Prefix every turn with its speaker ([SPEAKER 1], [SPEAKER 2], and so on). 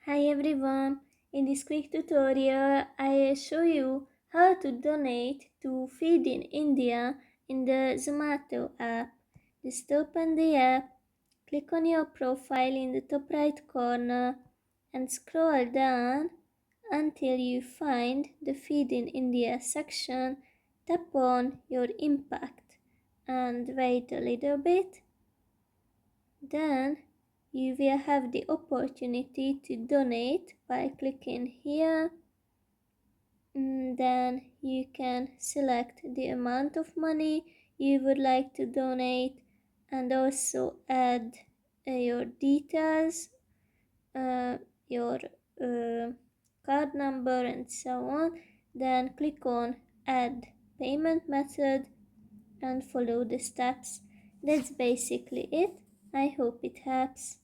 [SPEAKER 1] Hi everyone! In this quick tutorial, I show you how to donate to Feed in India in the Zomato app. Just open the app, click on your profile in the top right corner and scroll down until you find the Feed in India section. Tap on your impact and wait a little bit. Then you will have the opportunity to donate by clicking here. Then you can select the amount of money you would like to donate and also add your details, uh, your card number and so on. Then click on add payment method and follow the steps. That's basically it. I hope it helps.